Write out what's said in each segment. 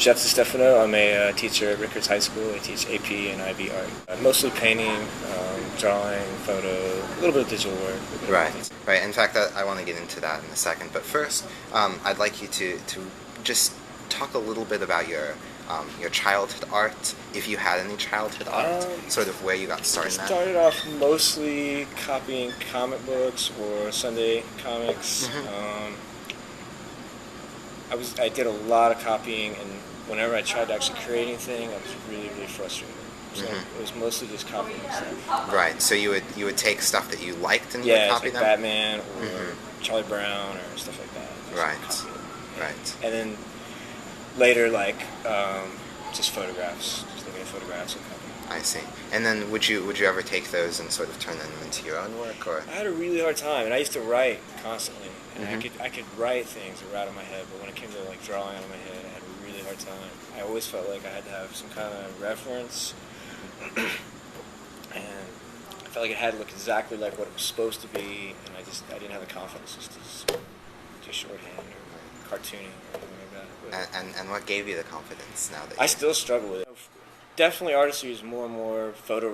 Chef Distefano. I'm a teacher at Rickards High School. I teach AP and IB art. Mostly painting, drawing, photo, a little bit of digital work. Right. In fact, I want to get into that in a second. But first, I'd like you to just talk a little bit about your childhood art, if you had any childhood art, sort of where you got started in that. I started off mostly copying comic books or Sunday comics. I did a lot of copying, and whenever I tried to actually create anything, I was really, really frustrated. So it was mostly just copying stuff. Right. So you would take stuff that you liked and would copy like them? Batman or Charlie Brown or stuff like that. Right. And then later, just photographs, just looking at photographs and copying. I see. And then would you ever take those and sort of turn them into your own work, or? I had a really hard time, and I used to write constantly, and I could write things that were out of my head, but when it came to drawing out of my head, I had a really hard time. I always felt like I had to have some kind of reference, and I felt like it had to look exactly like what it was supposed to be, and I didn't have the confidence just to do shorthand or cartooning or anything like that. And what gave you the confidence now that I still struggle with it. Definitely artistry is more and more photo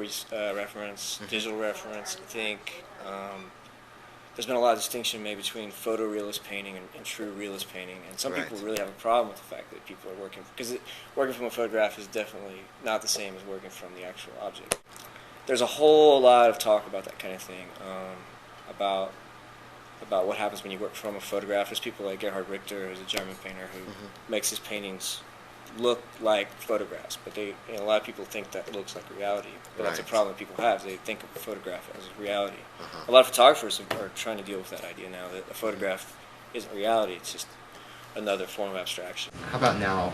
reference, digital reference. I think there's been a lot of distinction made between photorealist painting and true realist painting, and some people really have a problem with the fact that people are working, because working from a photograph is definitely not the same as working from the actual object. There's a whole lot of talk about that kind of thing, about what happens when you work from a photograph. There's people like Gerhard Richter, who's a German painter, who makes his paintings look like photographs, but a lot of people think that looks like reality. But that's a problem that people have. They think of a photograph as reality. A lot of photographers are trying to deal with that idea now, that a photograph isn't reality, it's just another form of abstraction. How about now,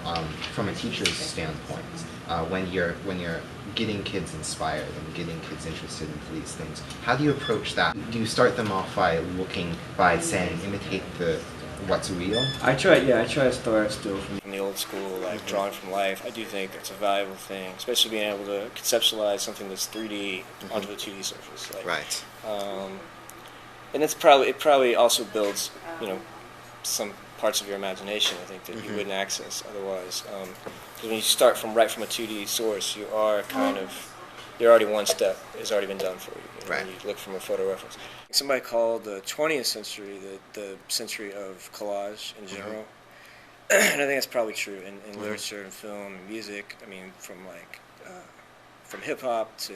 from a teacher's standpoint, when you're getting kids inspired and getting kids interested in these things, how do you approach that? Do you start them off by saying imitate what's real? I try to start still from the old school, like drawing from life. I do think it's a valuable thing, especially being able to conceptualize something that's 3D onto a 2D surface. And it probably also builds, some parts of your imagination, I think, that you wouldn't access otherwise. Because when you start from a 2D source, you're already one step has already been done for you. When you look from a photo reference. Somebody called the 20th century the century of collage in general, and I think that's probably true in literature and film and music. I mean, from hip hop to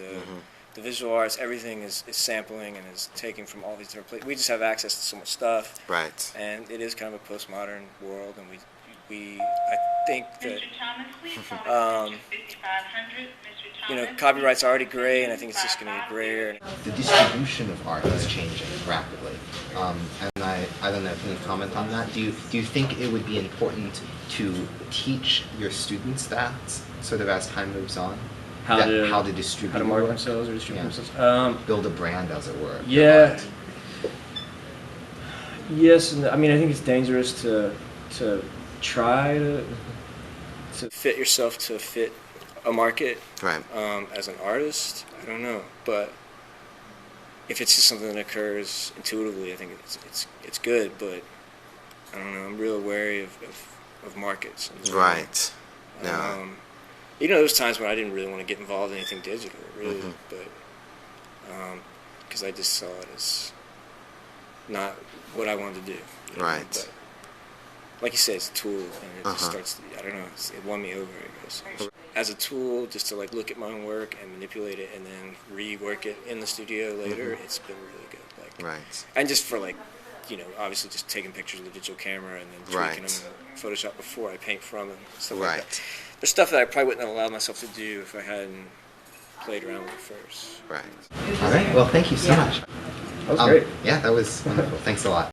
the visual arts, everything is sampling and is taken from all these different places. We just have access to so much stuff, and it is kind of a postmodern world, and I think that copyright's already gray, and I think it's just going to get grayer. The distribution of art is changing rapidly, and I don't know if you can comment on that. Do you think it would be important to teach your students that, sort of as time moves on? How to distribute, how to market themselves or distribute themselves, build a brand, as it were. Yeah. Yes, and I mean, I think it's dangerous to try to fit yourself to fit a market. As an artist, I don't know, but if it's just something that occurs intuitively, I think it's good. But I don't know. I'm real wary of markets. Those times when I didn't really want to get involved in anything digital, really, but because I just saw it as not what I wanted to do. But like you said, it's a tool, and it just starts. I don't know. It won me over, I guess. As a tool, just to look at my own work and manipulate it, and then rework it in the studio later. It's been really good. And just for obviously just taking pictures with a digital camera and then tweaking them in Photoshop before I paint from them, stuff like that. There's stuff that I probably wouldn't have allowed myself to do if I hadn't played around with it first. All right. Well, thank you so much. That was great. Yeah, that was wonderful. Thanks a lot.